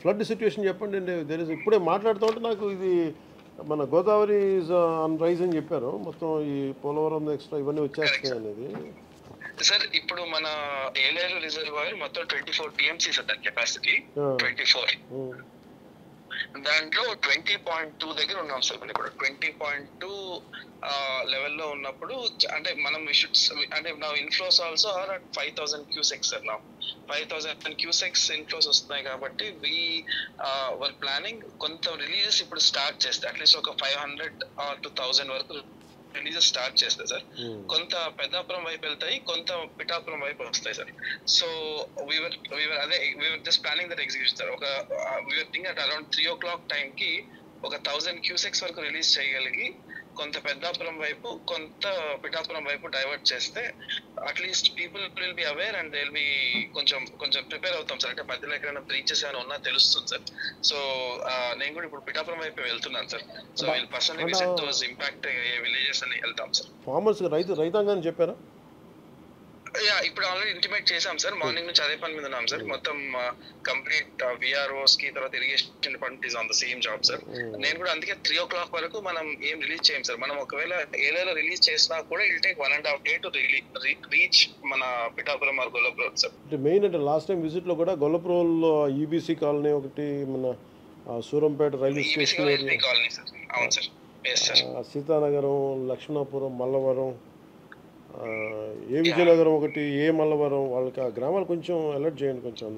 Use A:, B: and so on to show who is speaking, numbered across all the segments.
A: Flood situation చెప్పండి అండి. ఇప్పుడే మాట్లాడుతూ ఉంటే నాకు ఇది మన గోదావరి ఈజ్ ఆన్ రైజ్ అని చెప్పారు. మొత్తం ఈ పోలవరం ఎక్స్ట్రా ఇవన్నీ వచ్చేస్తాయి అనేది.
B: సార్ ఇప్పుడు మన ఏలేరు రిజర్వాయర్ మొత్తం 24 టీఎంసీ సార్ దాని కెపాసిటీ 24. దాంట్లో 20.2 దగ్గర ఉన్నాం సార్. మనం ఇప్పుడు 20.2 లెవెల్లో ఉన్నప్పుడు అంటే మనం అంటే నా inflows also are at 5,000 cusecs sir. నా 5,000 క్యూసెక్స్ ఇన్ఫ్లోస్ వస్తున్నాయి కాబట్టి వర్ ప్లానింగ్ కొంత రిలీజెస్ ఇప్పుడు స్టార్ట్ చేస్తే అట్లీస్ట్ ఒక 500 to 1,000 వరకు రిలీజెస్ స్టార్ట్ చేస్తాయి సార్. కొంత పెద్దాపురం వైపు వెళ్తాయి, కొంత పిఠాపురం వైపు వస్తాయి sir. So we were just planning that execution sir. We were think at around 3 o'clock టైంకి ఒక 1,000 క్యూసెక్స్ వరకు రిలీజ్ చేయగలిగి కొంత పెద్దాపురం వైపు కొంత పిఠాపురం వైపు డైవర్ట్ చేస్తే at least people will be aware and they will be కొంచెం ప్రిపేర్ అవుతాం సార్. అంటే మధ్యలో ఎక్కడైనా బ్రీచెస్ ఏమైనా ఉన్నా తెలుస్తుంది సార్. సో నేను కూడా ఇప్పుడు పిఠాపురం వైపు వెళ్తున్నాను సార్. సో వీళ్ళు personally visit those impact villages అని వెళ్తాం సార్.
A: ఫార్మర్స్ రైతాంగాన్ని చెప్పారా?
B: ఇప్పుడు ఆల్రెడీ ఇంటిమేట్ చేసాం సార్. మార్నింగ్ నుంచి అదే పని మీద ఉన్నాం సార్. మొత్తం కంప్లీట్ విఆర్ఓస్ కి తర్వాత irrigation department is on the same job sir. నేను కూడా అందుకే 3 o'clock వరకు మనం ఏం రిలీజ్ చేయం సార్. మనం ఒకవేళ ఏలేలో రిలీజ్ చేసినా కూడా it'll take 1.5 days to reach మన Pithapuram or Gollapuram sir.
A: Main అంటే లాస్ట్ టైం విజిట్ లో కూడా గొల్లపురంలో ఈబీసీ కాలనీ ఒకటి, మన Surampeta railway station
B: colony sir. అవును సార్.
A: సీతానగరం, లక్ష్మణాపురం, మల్లవరం, ఏ విజయనగరం ఒకటి, ఏ మల్లవరం, వాళ్ళకి ఆ గ్రామాలు కొంచెం అలర్ట్ చేయండి కొంచెం.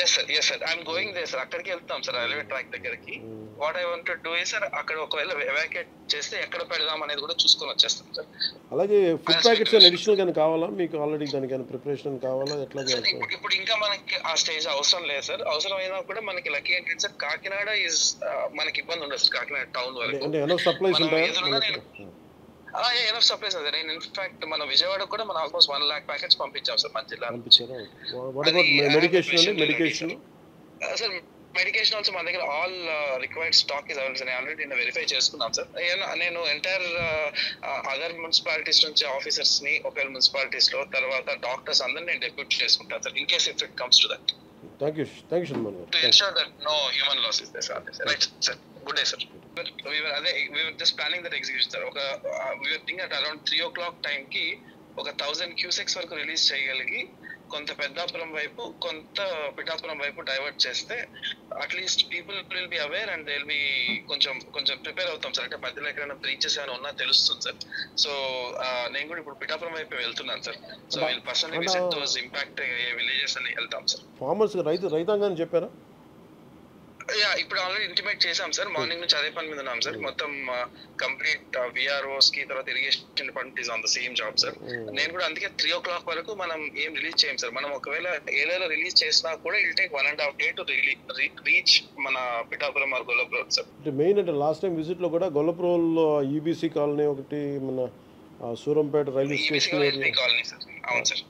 B: Yes sir I'm going there sir. అక్కడికి వెళ్తాం సార్ రైల్వే ట్రాక్ దగ్గరికి. What I want to do is sir అక్కడ ఒకవేళ ఎవాక్యుయేట్ చేస్తే ఎక్కడ పెడదాం అనేది కూడా చూసుకొని వచ్చేస్తాం సార్.
A: అలాగే ఫుడ్ ప్యాకెట్స్ అడిషనల్ గానీ కావాలా మీకు? ఆల్రెడీ దానికైనా ప్రిపరేషన్ కావాలా? ఎట్లా?
B: ఇప్పుడు ఇంకా మనకి ఆ స్టేజ్ అవసరం లేదు సార్. అవసరం అయినా కూడా మనకి లక్కీ ఏంటంటే సార్ కాకినాడ ఈజ్ మనకి ఇబ్బంది ఉండదు సార్. కాకినాడ టౌన్ వరకు
A: అంటే ఎనఫ్ సప్లైస్ ఉంటాయా?
B: Enough supplies sir. నేను ఇన్ఫాక్ట్ మన విజయవాడ కూడా మనం ఆల్మోస్ట్ 1 lakh ప్యాకెట్స్ పంపించాం సార్ మన జిల్లా. సార్ మెడికేషన్ ఆల్సో మన దగ్గర all required stock is available. Already నేను వెరిఫై చేసుకున్నాం సార్. నేను ఎంటైర్ అదర్ మున్సిపాలిటీస్ నుంచి ఆఫీసర్స్ ని ఒకవేళ మున్సిపాలిటీస్ లో తర్వాత డాక్టర్స్ అందరినీ నేను డెప్యూట్ చేసుకుంటాను sir in case if it comes to that.
A: Thank you Shanmukh.
B: To ensure that no human loss is there sir. Right sir. Good day sir. We were just planning that execution sir. We were think at around 3 o'clock టైంకి ఒక 1,000 cusecs వరకు release చేయగలిగి కొంత పెద్దాపురం వైపు కొంత పిఠాపురం వైపు divert చేస్తే at least people will be aware and they will be కొంచెం prepare అవుతాం సార్. అంటే మధ్యలో ఎక్కడైనా బ్రీచెస్ ఏమైనా ఉన్నా తెలుస్తుంది సార్. సో నేను కూడా ఇప్పుడు పిఠాపురం వైపు వెళ్తున్నాను సార్. సో వీళ్ళు personally visit those impact villages అని వెళ్తాం సార్.
A: ఫార్మర్స్ రైతాంగాన్ని చెప్పారా?
B: ఇప్పుడు ఆల్రెడీ ఇంటిమేట్ చేసాం సార్. మార్నింగ్ నుంచి అదే పని మీద ఉన్నాం సార్. మొత్తం కంప్లీట్ విఆర్ఓస్ కి తర్వాత irrigation department is on the same job sir. నేను కూడా అందుకే 3 o'clock వరకు మనం ఏం రిలీజ్ చేయం సార్. మనం ఒకవేళ ఏలేలో రిలీజ్ చేసినా కూడా it'll take 1.5 days to reach మన Pithapuram or Gollapuram sir.
A: Main అంటే లాస్ట్ టైం విజిట్ లో కూడా గొల్లపురంలో ఈబీసీ కాలనీ ఒకటి, మన Surampeta railway station
B: colony sir. అవును సార్.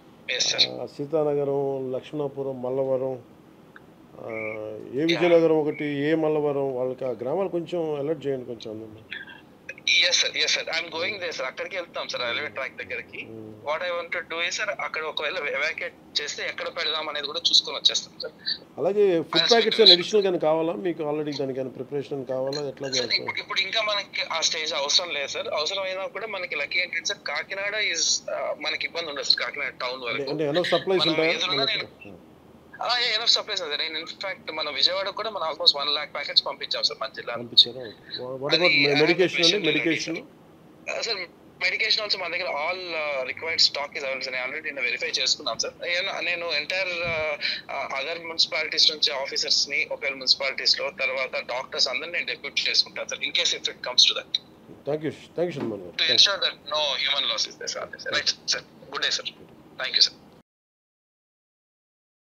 A: సీతానగరం, లక్ష్మణాపురం, మల్లవరం, ఏ విజయనగరం ఒకటి, ఏ మల్లవరం, వాళ్ళకి ఆ గ్రామాలు కొంచెం అలర్ట్ చేయండి కొంచెం.
B: Yes sir I'm going there sir. అక్కడికి వెళ్తాం సార్ రైల్వే ట్రాక్ దగ్గరికి. What I want to do is sir అక్కడ ఒకవేళ ఎవాక్యుయేట్ చేస్తే ఎక్కడ పెడదాం అనేది కూడా చూసుకొని వచ్చేస్తాం సార్.
A: అలాగే ఫుడ్ ప్యాకెట్స్ అడిషనల్ గానీ కావాలా మీకు? ఆల్రెడీ దానికైనా ప్రిపరేషన్ కావాలా? ఎట్లా?
B: ఇప్పుడు ఇంకా మనకి ఆ స్టేజ్ అవసరం లేదు సార్. అవసరం అయినా కూడా మనకి లక్కీ ఏంటంటే సార్ కాకినాడ ఈజ్ మనకి ఇబ్బంది ఉండదు సార్. కాకినాడ టౌన్ వరకు
A: అంటే ఎనఫ్ సప్లైస్ ఉంటాయా?
B: Enough supplies sir. నేను ఇన్ఫాక్ట్ మన విజయవాడ కూడా మనం ఆల్మోస్ట్ 1 lakh ప్యాకెట్స్ పంపించాం సార్ మన జిల్లా.
A: Medication
B: sir. మెడికేషన్ ఆల్సో మన దగ్గర all required stock is available. Already నేను వెరిఫై చేసుకున్నాం సార్. నేను ఎంటైర్ అదర్ మున్సిపాలిటీస్ నుంచి ఆఫీసర్స్ ని ఒకవేళ మున్సిపాలిటీస్ లో తర్వాత డాక్టర్స్ అందరినీ నేను డెప్యూట్ చేసుకుంటాను sir in case if it comes to that.
A: Thank you Shanmukh.
B: To ensure that no human loss is there sir. Right sir. Good day sir. Thank you sir.